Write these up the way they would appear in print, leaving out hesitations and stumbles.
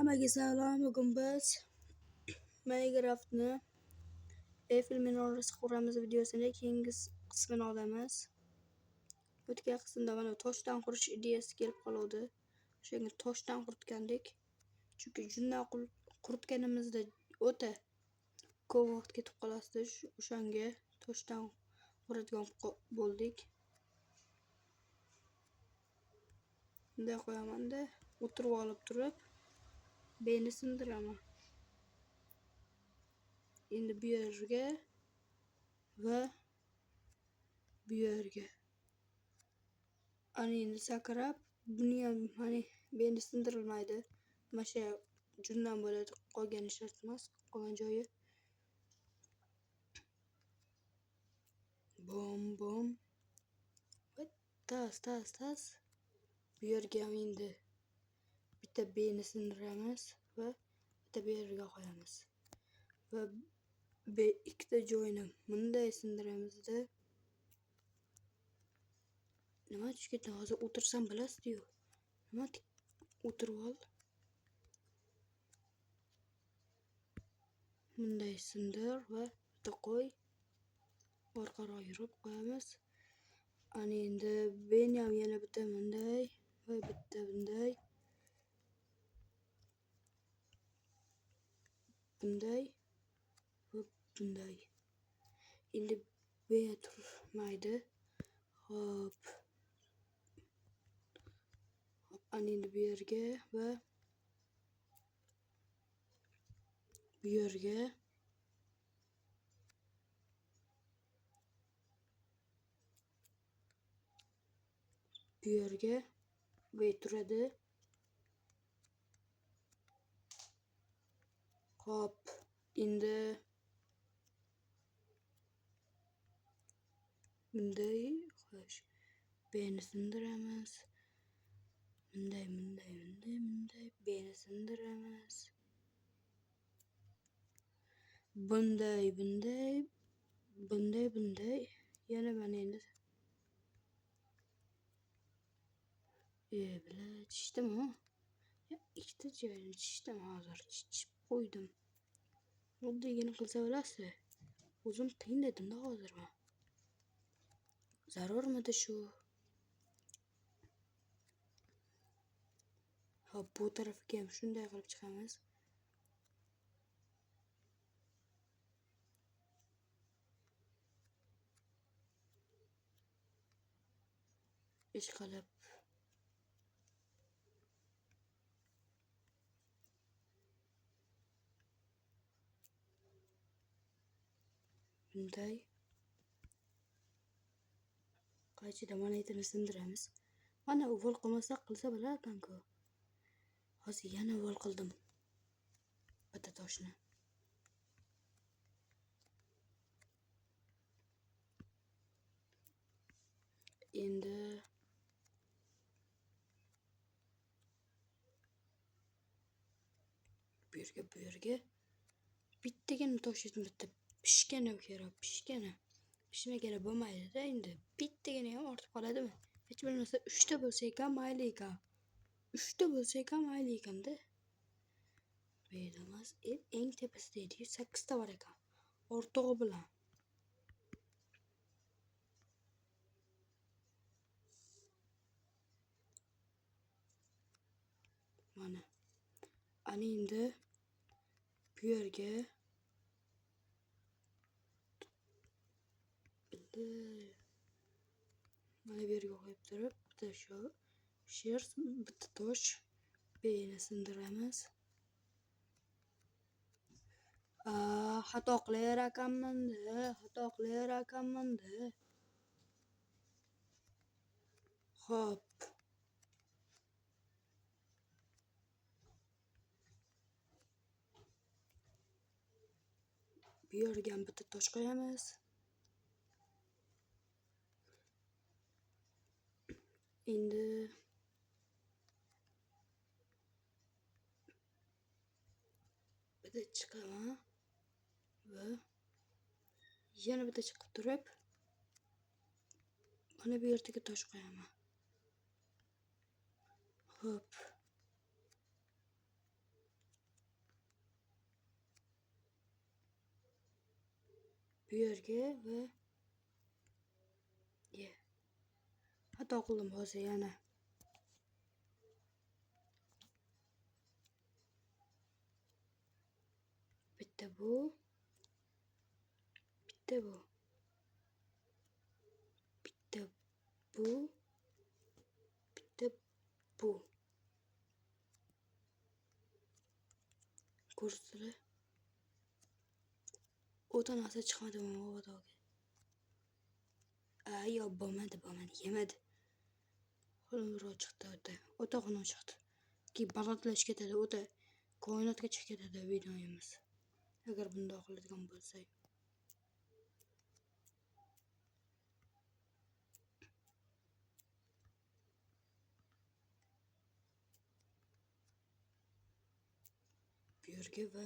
Hammaga salom. Bugun biz Minecraftni Eiffel minorasi quramiz videosini keyingi qismini olamiz. O'tgan qismda mana toshdan qurish ideyasi kelib qoldi. O'shanga toshdan quritgandik. Chunki jundan quritganimizda o'ta ko'p vaqt ketib qoladi. O'shanga toshdan quradigan bo'ldik. Bunday qo'yaman-da, o'tirib olib turib beni sindiraman. Endi bu yerga va bu yerga. Ana endi sakrab, buni ham mana beni sindirilmaydi. Mana shu jundan bo'ladi, qolgani shart emas, qolgan joyi. Bom. Tas. Bu yerga ham endi bitta beni sindiramiz va bitta bu yerga qo'yamiz. Va ikkita joyni bunday sindiramizda. Nima tushgan hozir o'tirsam bilasiz-ku. Nima o'tirib ol. Bunday sindir va bitta qo'y. Orqaroq yurib qo'yamiz. Ana endi beni ham yana bitta bunday va bitta bunday. Bunday va bunday. Endi bu turmaydi. Hop. Ana endi bu yerga va bu yerga. Bu yerga ve turadi. Hop. Endi bunday xo'sh. Beni sindiramiz. Bunday. Beni sindiramiz. Bunday. Yana mana endi. Bilan tishdimi? Ikkita joyini tishdim hozir. Tishib qo'ydim. Oddiygina qilsa bo'lasiz. O'zim qiynaldim-da hozir men. Zarurmidi shu? Hop, bu tarafga ham shunday qilib chiqamiz. Ishqalab bunday qaychida monetani sindiramiz. Mana uvol qilmasa qilsa bo'larkan-ku. Hozir yana uvol qildim. Bitta toshni. Endi bu yerga bittagina toshni bitta pishgani kerak, pishmagani bo'lmaydi-da endi. Bittagina ham ortib qoladimi? Hech bo'lmasa 3 ta bo'lsa ekan mayli ekan. 3 ta bo'lsa ekan mayli ekanda. Bedamas eng tepasida edi 8 ta bor ekan. Ortig'i bilan. Mana. Ana endi bu yerga mana bu yerga qo'yib turib, bitta shu bitta tosh beni sindiramiz. Xato qilar ekanman-da. Hop. Bu yerga ham bitta tosh qo'yamiz. Endi bitta chiqaman va yana bitta chiqib turib mana bu yerga tosh qo'yaman. Hop. bu yerga va xato qildim hozir yana. Bitta bu, bitta bu, bitta bu, bitta bu. Ko'rsizlar. O'ta narsa chiqmadi bu ovodoga. Yo bo'lmadi, yemadi. Xunukroq chiqdi o'ta. O'ta xunuk chiqdi. Ki balandlash ketadi, o'ta koinotga chiqib ketadi videomiz. Agar bundoq qiladigan bo'lsak. Bu yerga va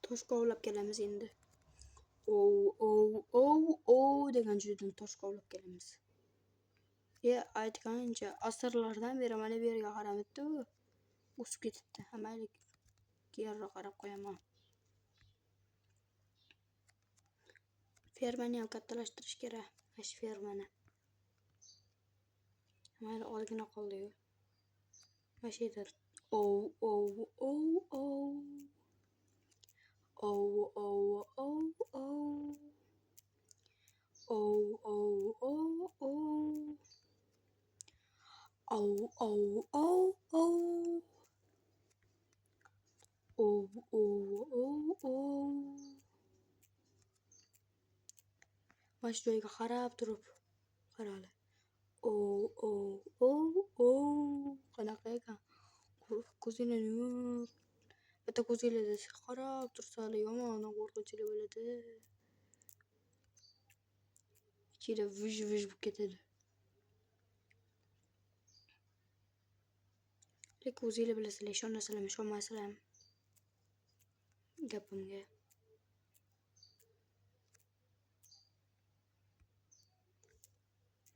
tosh kovlab kelamiz endi. Degan joydan tosh kovlab kelamiz. Aytgancha asrlardan beri mana bu yerga qaramabdi u. O'sib ketibdi. Mayli, keyinroq qarab qo'yaman. Fermani ham kattalashtirish kerak. Mana shu fermani. Mayli, ozgina qoldi-yu. Mana shu yerda mana shu joyga qarab turib qarali. Qanaqa ekan? Ko'zingni yum. Bitta ko'zingizda qarab tursa yomon qo'rqinchli bo'ladi. Ichida vuj bo'lib ketadi. Lekin o'zinglar bilasizlar, ishonasizlarmi, ishonmaysizlarmi? Gapimga.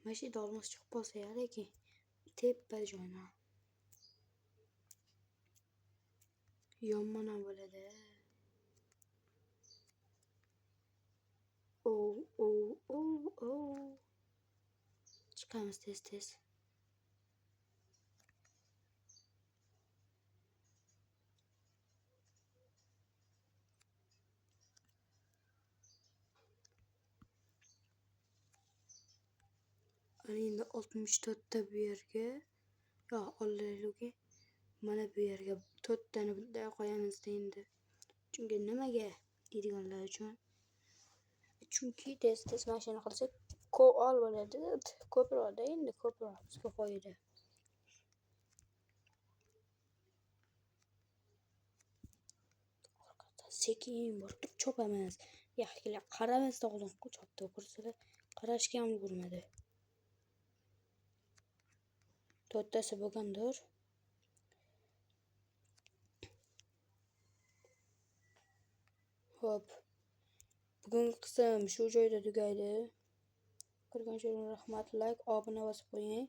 Mana shu yerda olmos chiqib qolsa lekin tepa joyna. Yomon ham bo'ladi. Chiqamiz tez. Endi 64 ta bu yerga. Yo, olaylik. Mana bu yerga 4 tani bunday qo'yamiz endi. Chunki nimaga deydiganlar uchun. Chunki tez mashina qilsak ko'p bo'ladi. Ko'proqda endi ko'proq bizga foyda. Sekin borib chopamiz. Yaxshilar qaramiz to'g'ri chopdi ko'rsizlar. Qarashga ham ulgurmadi. 4 tasi bo'lgandir. Hop. Bugungi qism shu joyda tugaydi. Ko'rganingiz uchun rahmat. Like, obuna bosib qo'ying.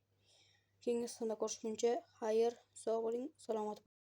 Keyingi qismda ko'rishguncha xayr, sog' bo'ling, salomat bo'ling.